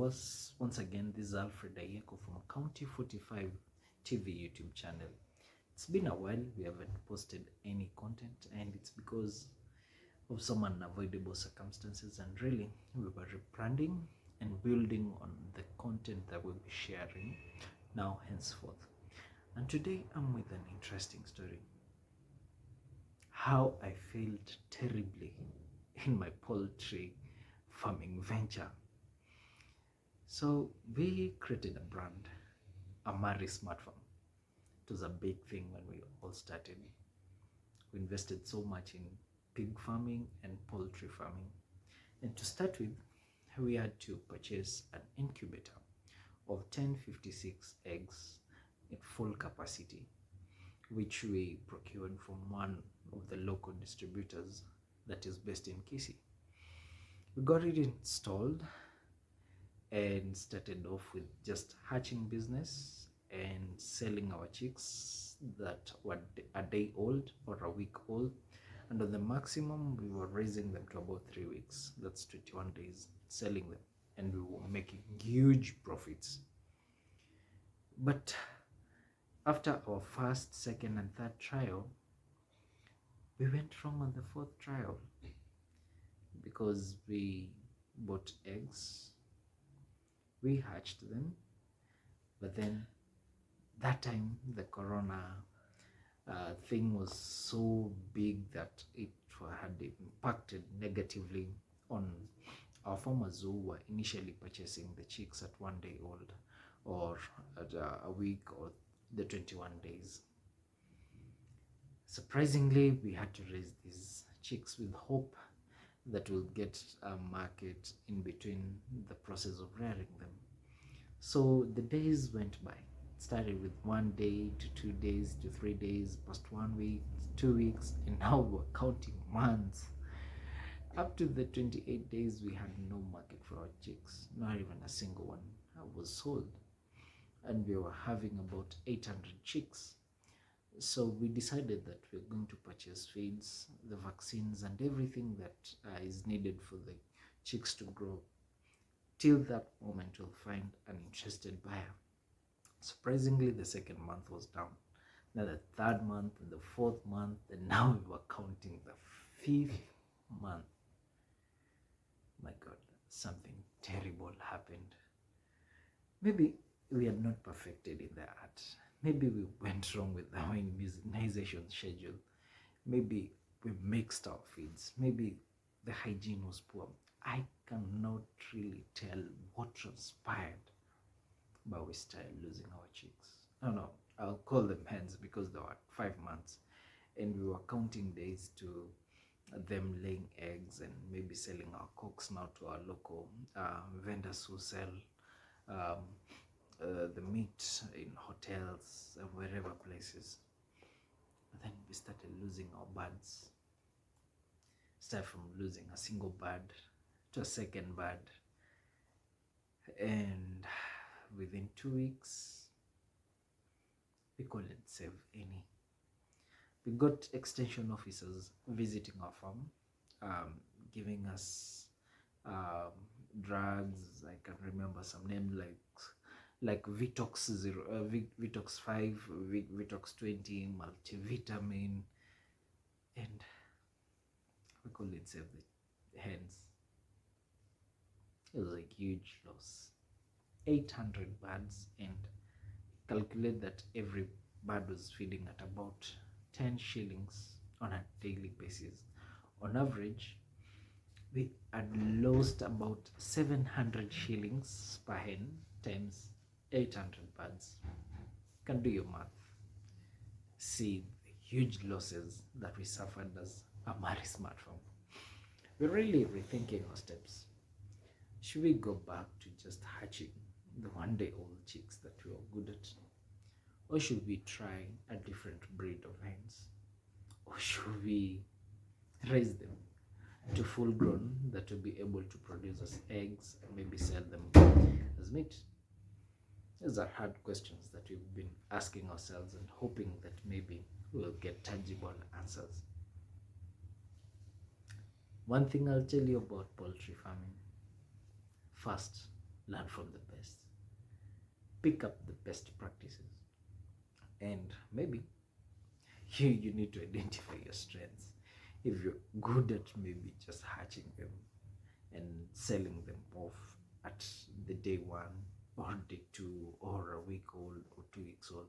viewers, once again this is Alfred Ayeko from County 45 TV YouTube channel. It's been a while we haven't posted any content, and it's because of some unavoidable circumstances, and really we were rebranding and building on the content that we'll be sharing now henceforth. And today I'm with an interesting story. How I failed terribly in my poultry farming venture. So we created a brand, Amari Smart Farm. It was a big thing when we all started. We invested so much in pig farming and poultry farming. And to start with, we had to purchase an incubator of 1056 eggs in full capacity, which we procured from one of the local distributors that is based in Kisii. We got it installed and started off with just hatching business and selling our chicks that were a day old or a week old, and on the maximum we were raising them to about 3 weeks. That's 21 days, selling them, and we were making huge profits. But after our first, second and third trial, we went wrong on the fourth trial because we bought eggs, we hatched them, but then that time the corona thing was so big that it had impacted negatively on our farmers who were initially purchasing the chicks at 1 day old or at a week or the 21 days. Surprisingly, we had to raise these chicks with hope that we'll get a market in between the process of rearing them. So the days went by. It started with 1 day to 2 days to 3 days, past 1 week, 2 weeks, and now we're counting months. Up to the 28 days, we had no market for our chicks. Not even a single one was sold. And we were having about 800 chicks. So we decided that we're going to purchase feeds, the vaccines, and everything that is needed for the chicks to grow. Till that moment, we'll find an interested buyer. Surprisingly, the second month was down. Now the third month and the fourth month, and now we were counting the fifth month. My God, something terrible happened. Maybe we had not perfected in the art. Maybe we went wrong with our immunization schedule. Maybe we mixed our feeds. Maybe the hygiene was poor. I cannot really tell what transpired, but we started losing our chicks. No, I'll call them hens because they were 5 months, and we were counting days to them laying eggs and maybe selling our cocks now to our local vendors who sell the meat in hotels and wherever places. But then we started losing our birds. Started from losing a single bird to a second bird, and within 2 weeks we couldn't save any. We got extension officers visiting our farm, giving us drugs. I can remember some name like Vitox 0, Vitox 5, Vitox 20, multivitamin, and we couldn't save the hens. It was a huge loss. 800 birds, and calculate that every bird was feeding at about 10 shillings on a daily basis. On average, we had lost about 700 shillings per hen times 800 birds. You can do your math. See the huge losses that we suffered as Amari Smart Farm. We're really rethinking our steps. Should we go back to just hatching the 1 day old chicks that we are good at? Or should we try a different breed of hens? Or should we raise them to full grown that will be able to produce us eggs and maybe sell them as meat? These are hard questions that we've been asking ourselves and hoping that maybe we'll get tangible answers. One thing I'll tell you about poultry farming. First, learn from the best, pick up the best practices, and maybe you need to identify your strengths. If you're good at maybe just hatching them and selling them off at the day one or day two or a week old or 2 weeks old,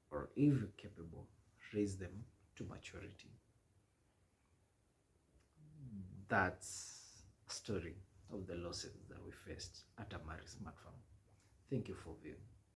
or if you're capable, raise them to maturity. That's a story of the losses that we faced at Amari Smart Farm. Thank you for viewing.